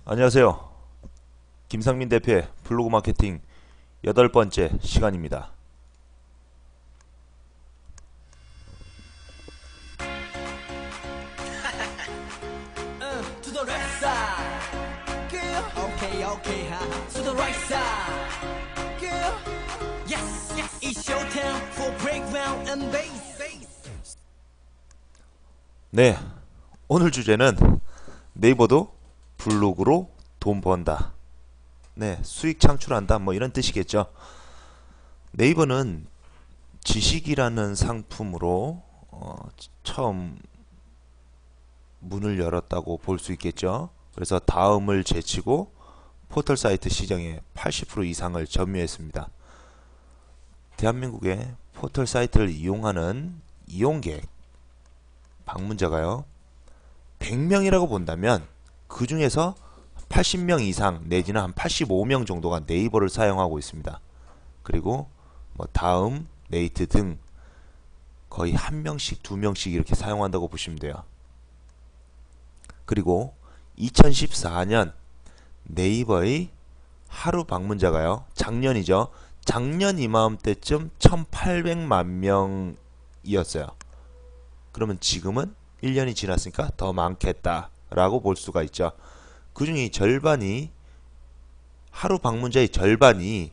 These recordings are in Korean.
안녕하세요. 김상민 대표의 블로그 마케팅 8번째 시간입니다. To the left side, girl. Okay, okay, to the right side, girl. Yes, yes. It's your time for breakdown and bass. 네, 오늘 주제는 네이버도 블로그로 돈 번다. 네, 수익 창출한다. 뭐 이런 뜻이겠죠. 네이버는 지식이라는 상품으로 처음 문을 열었다고 볼 수 있겠죠. 그래서 다음을 제치고 포털 사이트 시장의 80% 이상을 점유했습니다. 대한민국의 포털 사이트를 이용하는 이용객 방문자가요 100명이라고 본다면 그 중에서 80명 이상 내지는 한 85명 정도가 네이버를 사용하고 있습니다. 그리고 뭐 다음, 네이트 등 거의 한 명씩 두 명씩 이렇게 사용한다고 보시면 돼요. 그리고 2014년 네이버의 하루 방문자가요 작년이죠. 작년 이맘때쯤 1800만 명이었어요. 그러면 지금은 1년이 지났으니까 더 많겠다 라고 볼 수가 있죠. 그 중에 절반이 하루 방문자의 절반이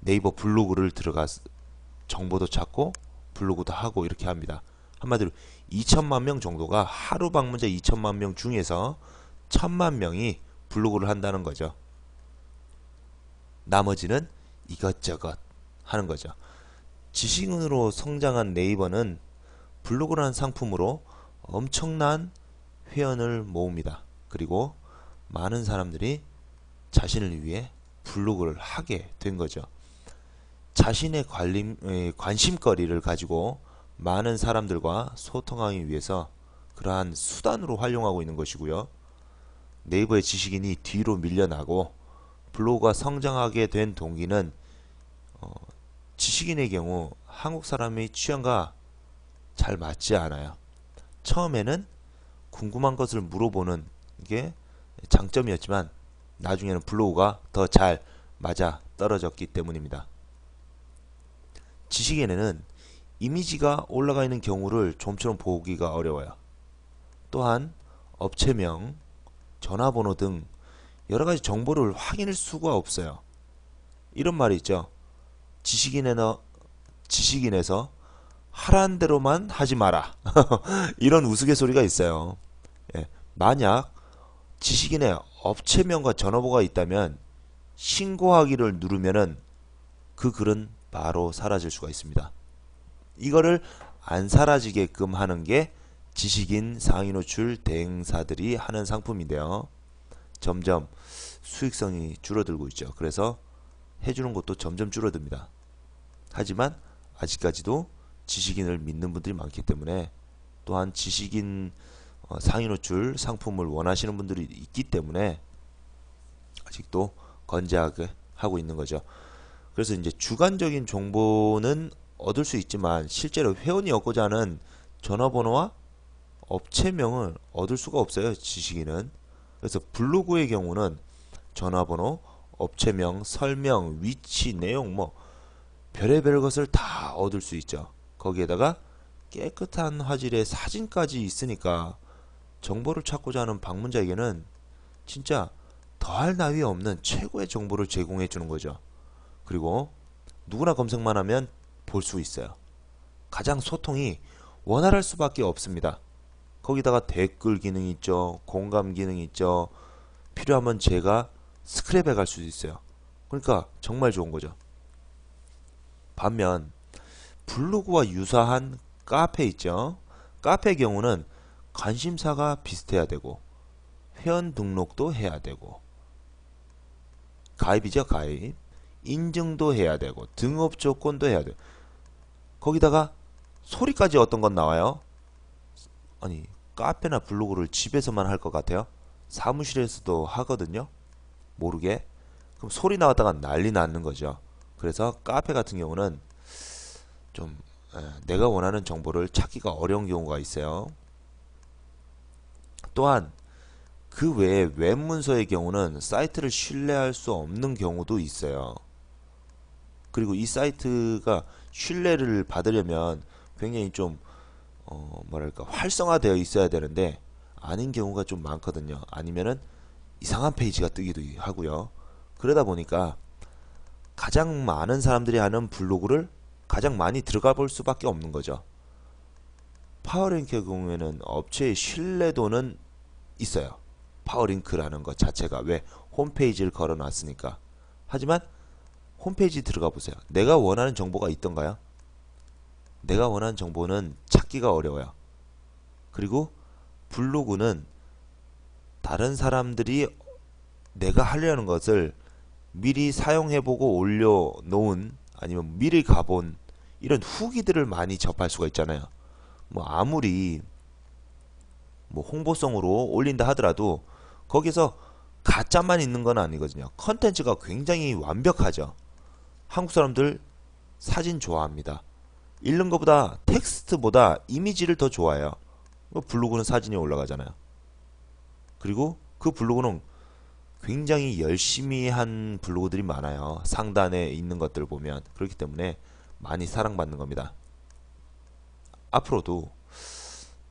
네이버 블로그를 들어가서 정보도 찾고 블로그도 하고 이렇게 합니다. 한마디로 2천만 명 정도가 하루 방문자 2천만 명 중에서 1000만 명이 블로그를 한다는 거죠. 나머지는 이것저것 하는 거죠. 지식인으로 성장한 네이버는 블로그라는 상품으로 엄청난 회원을 모읍니다. 그리고 많은 사람들이 자신을 위해 블로그를 하게 된 거죠. 자신의 관심거리를 가지고 많은 사람들과 소통하기 위해서 그러한 수단으로 활용하고 있는 것이고요. 네이버의 지식인이 뒤로 밀려나고 블로그가 성장하게 된 동기는 지식인의 경우 한국 사람의 취향과 잘 맞지 않아요. 처음에는 궁금한 것을 물어보는 게 장점이었지만 나중에는 블로그가 더 잘 맞아 떨어졌기 때문입니다. 지식인에는 이미지가 올라가 있는 경우를 좀처럼 보기가 어려워요. 또한 업체명, 전화번호 등 여러가지 정보를 확인할 수가 없어요. 이런 말이 있죠. 지식인에서 하라는 대로만 하지 마라. 이런 우스갯소리가 있어요. 예, 만약 지식인의 업체명과 전화번호가 있다면 신고하기를 누르면은 그 글은 바로 사라질 수가 있습니다. 이거를 안 사라지게끔 하는 게 지식인 상위 노출 대행사들이 하는 상품인데요. 점점 수익성이 줄어들고 있죠. 그래서 해주는 것도 점점 줄어듭니다. 하지만 아직까지도 지식인을 믿는 분들이 많기 때문에 또한 지식인 상위 노출 상품을 원하시는 분들이 있기 때문에 아직도 건재하게 하고 있는 거죠. 그래서 이제 주관적인 정보는 얻을 수 있지만 실제로 회원이 얻고자 하는 전화번호와 업체명을 얻을 수가 없어요. 지식인은. 그래서 블로그의 경우는 전화번호, 업체명, 설명, 위치, 내용 뭐 별의별 것을 다 얻을 수 있죠. 거기에다가 깨끗한 화질의 사진까지 있으니까 정보를 찾고자 하는 방문자에게는 진짜 더할 나위 없는 최고의 정보를 제공해 주는 거죠. 그리고 누구나 검색만 하면 볼 수 있어요. 가장 소통이 원활할 수밖에 없습니다. 거기다가 댓글 기능이 있죠. 공감 기능이 있죠. 필요하면 제가 스크랩해 갈 수도 있어요. 그러니까 정말 좋은 거죠. 반면 블로그와 유사한 카페 있죠. 카페 경우는 관심사가 비슷해야 되고 회원 등록도 해야 되고 가입이죠. 가입. 인증도 해야 되고 등업 조건도 해야 돼요. 거기다가 소리까지 어떤 건 나와요. 아니 카페나 블로그를 집에서만 할 것 같아요. 사무실에서도 하거든요. 모르게. 그럼 소리 나왔다가 난리 나는 거죠. 그래서 카페 같은 경우는 좀 내가 원하는 정보를 찾기가 어려운 경우가 있어요. 또한 그 외에 웹 문서의 경우는 사이트를 신뢰할 수 없는 경우도 있어요. 그리고 이 사이트가 신뢰를 받으려면 굉장히 좀 뭐랄까 활성화되어 있어야 되는데 아닌 경우가 좀 많거든요. 아니면은 이상한 페이지가 뜨기도 하고요. 그러다 보니까 가장 많은 사람들이 하는 블로그를 가장 많이 들어가 볼 수밖에 없는 거죠. 파워링크의 경우에는 업체의 신뢰도는 있어요. 파워링크라는 것 자체가 왜 홈페이지를 걸어 놨으니까. 하지만 홈페이지 들어가 보세요. 내가 원하는 정보가 있던가요? 내가 원하는 정보는 찾기가 어려워요. 그리고 블로그는 다른 사람들이 내가 하려는 것을 미리 사용해보고 올려놓은 아니면 미리 가본 이런 후기들을 많이 접할 수가 있잖아요. 뭐 아무리 뭐 홍보성으로 올린다 하더라도 거기서 가짜만 있는 건 아니거든요. 컨텐츠가 굉장히 완벽하죠. 한국 사람들 사진 좋아합니다. 읽는 것보다 텍스트보다 이미지를 더 좋아해요. 블로그는 사진이 올라가잖아요. 그리고 그 블로그는 굉장히 열심히 한 블로그들이 많아요. 상단에 있는 것들 보면. 그렇기 때문에 많이 사랑받는 겁니다. 앞으로도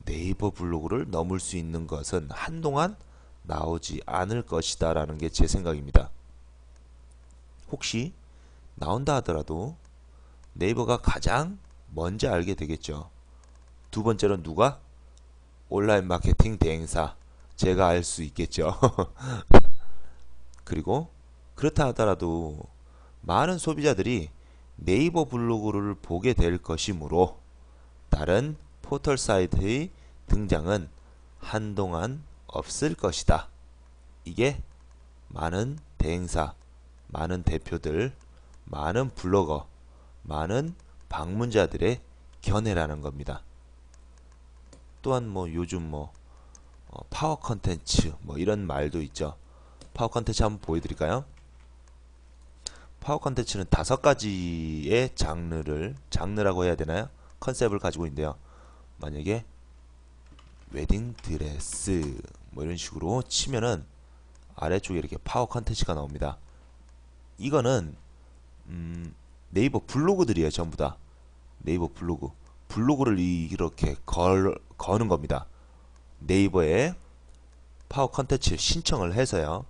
네이버 블로그를 넘을 수 있는 것은 한동안 나오지 않을 것이다 라는 게 제 생각입니다. 혹시 나온다 하더라도 네이버가 가장 먼저 알게 되겠죠. 두 번째로 누가? 온라인 마케팅 대행사. 제가 알 수 있겠죠. 그리고 그렇다 하더라도 많은 소비자들이 네이버 블로그를 보게 될 것이므로 다른 포털 사이트의 등장은 한동안 없을 것이다. 이게 많은 대행사, 많은 대표들, 많은 블로거, 많은 방문자들의 견해라는 겁니다. 또한 뭐 요즘 뭐 파워 컨텐츠 뭐 이런 말도 있죠. 파워 컨텐츠 한번 보여드릴까요? 파워 컨텐츠는 5가지의 장르라고 해야 되나요? 컨셉을 가지고 있는데요. 만약에 웨딩 드레스 뭐 이런 식으로 치면은 아래쪽에 이렇게 파워 컨텐츠가 나옵니다. 이거는 네이버 블로그들이에요. 전부 다 네이버 블로그를 이렇게 거는 겁니다. 네이버에 파워 컨텐츠 신청을 해서요.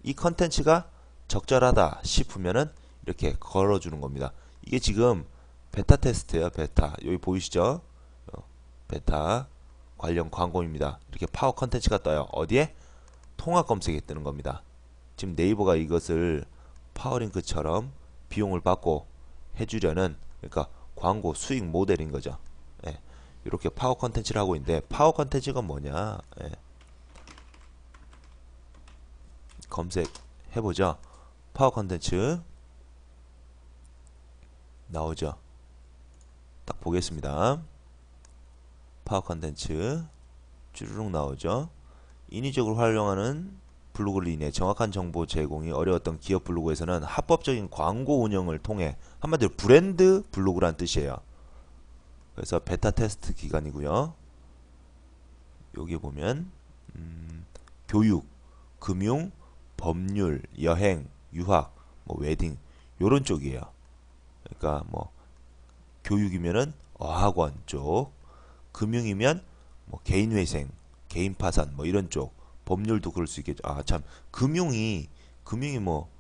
이 컨텐츠가 적절하다 싶으면은 이렇게 걸어주는 겁니다. 이게 지금 베타 테스트예요. 베타. 여기 보이시죠? 베타 관련 광고입니다. 이렇게 파워 컨텐츠가 떠요. 어디에? 통합 검색에 뜨는 겁니다. 지금 네이버가 이것을 파워링크처럼 비용을 받고 해주려는 그러니까 광고 수익 모델인 거죠. 예. 이렇게 파워 컨텐츠를 하고 있는데 파워 컨텐츠가 뭐냐? 예. 검색해보죠. 파워 컨텐츠 나오죠. 딱 보겠습니다. 파워 컨텐츠 쭈르륵 나오죠. 인위적으로 활용하는 블로그를 인해 정확한 정보 제공이 어려웠던 기업 블로그에서는 합법적인 광고 운영을 통해 한마디로 브랜드 블로그란 뜻이에요. 그래서 베타 테스트 기간이고요. 여기 보면 교육, 금융, 법률, 여행, 유학, 뭐 웨딩 요런 쪽이에요. 그러니까 뭐 교육이면은 어학원 쪽, 금융이면 뭐 개인회생, 개인파산 뭐 이런 쪽, 법률도 그럴 수 있겠죠. 아 참 금융이 뭐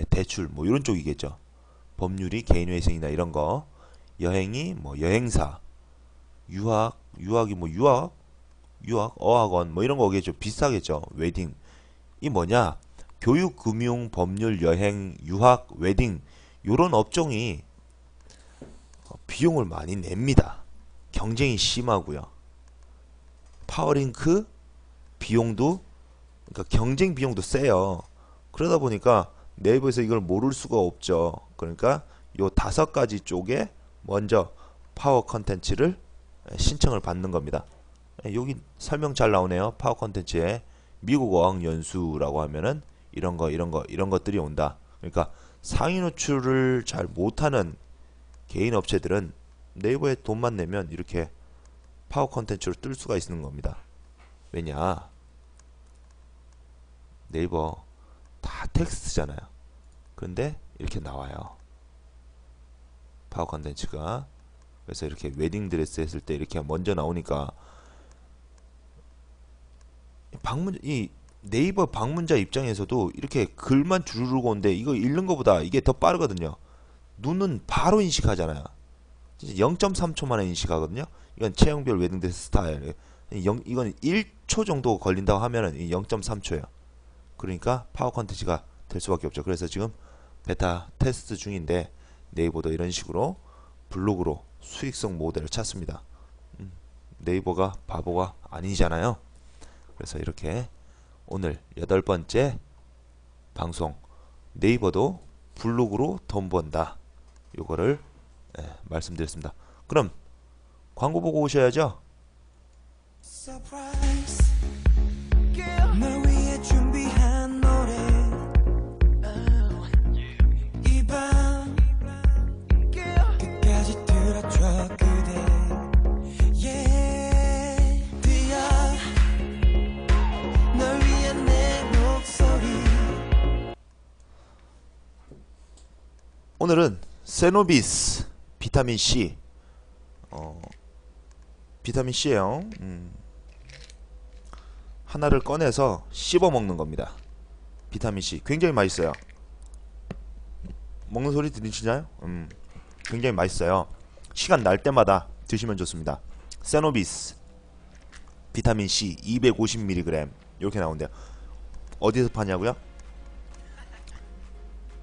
대출 뭐 이런 쪽이겠죠. 법률이 개인회생이나 이런 거, 여행이 뭐 여행사, 유학이 뭐 유학 어학원 뭐 이런 거겠죠. 비슷하겠죠. 웨딩 이 뭐냐? 교육, 금융, 법률, 여행, 유학, 웨딩 요런 업종이 비용을 많이 냅니다. 경쟁이 심하고요. 파워링크 비용도 그러니까 경쟁 비용도 세요. 그러다 보니까 네이버에서 이걸 모를 수가 없죠. 그러니까 요 5가지 쪽에 먼저 파워 컨텐츠를 신청을 받는 겁니다. 여기 설명 잘 나오네요. 파워 컨텐츠에 미국 어학 연수라고 하면은 이런 것들이 온다. 그러니까 상위 노출을 잘 못하는 개인 업체들은 네이버에 돈만 내면 이렇게 파워 컨텐츠로 뜰 수가 있는 겁니다. 왜냐? 네이버 다 텍스트잖아요. 그런데 이렇게 나와요. 파워 컨텐츠가. 그래서 이렇게 웨딩 드레스 했을 때 이렇게 먼저 나오니까 이 네이버 방문자 입장에서도 이렇게 글만 주르륵 오는데 이거 읽는 것보다 이게 더 빠르거든요. 눈은 바로 인식하잖아요. 진짜 0.3초 만에 인식하거든요. 이건 체형별 웨딩 드레스 스타일. 이건 1초 정도 걸린다고 하면은 0.3초예요. 그러니까 파워 컨텐츠가 될 수밖에 없죠. 그래서 지금 베타 테스트 중인데 네이버도 이런 식으로 블로그로 수익성 모델을 찾습니다. 네이버가 바보가 아니잖아요. 그래서 이렇게 오늘 8번째 방송, 네이버도 블로그로 돈 번다, 요거를 말씀드렸습니다. 그럼 광고 보고 오셔야죠. Surprise. 널 위해 준비한 노래. 이 밤 끝까지 들어줘 그대. Yeah. 들려 널 위한 내 목소리. 오늘은 세노비스 비타민 C, 비타민 C예요. 하나를 꺼내서 씹어 먹는 겁니다. 비타민 C 굉장히 맛있어요. 먹는 소리 들리시나요? 굉장히 맛있어요. 시간 날 때마다 드시면 좋습니다. 세노비스 비타민 C 250mg 이렇게 나온대요. 어디서 파냐고요?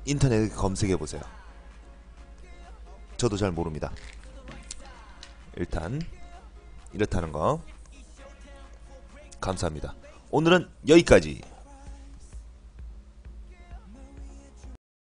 인터넷에 검색해 보세요. 저도 잘 모릅니다. 일단 이렇다는 거 감사합니다. 오늘은 여기까지.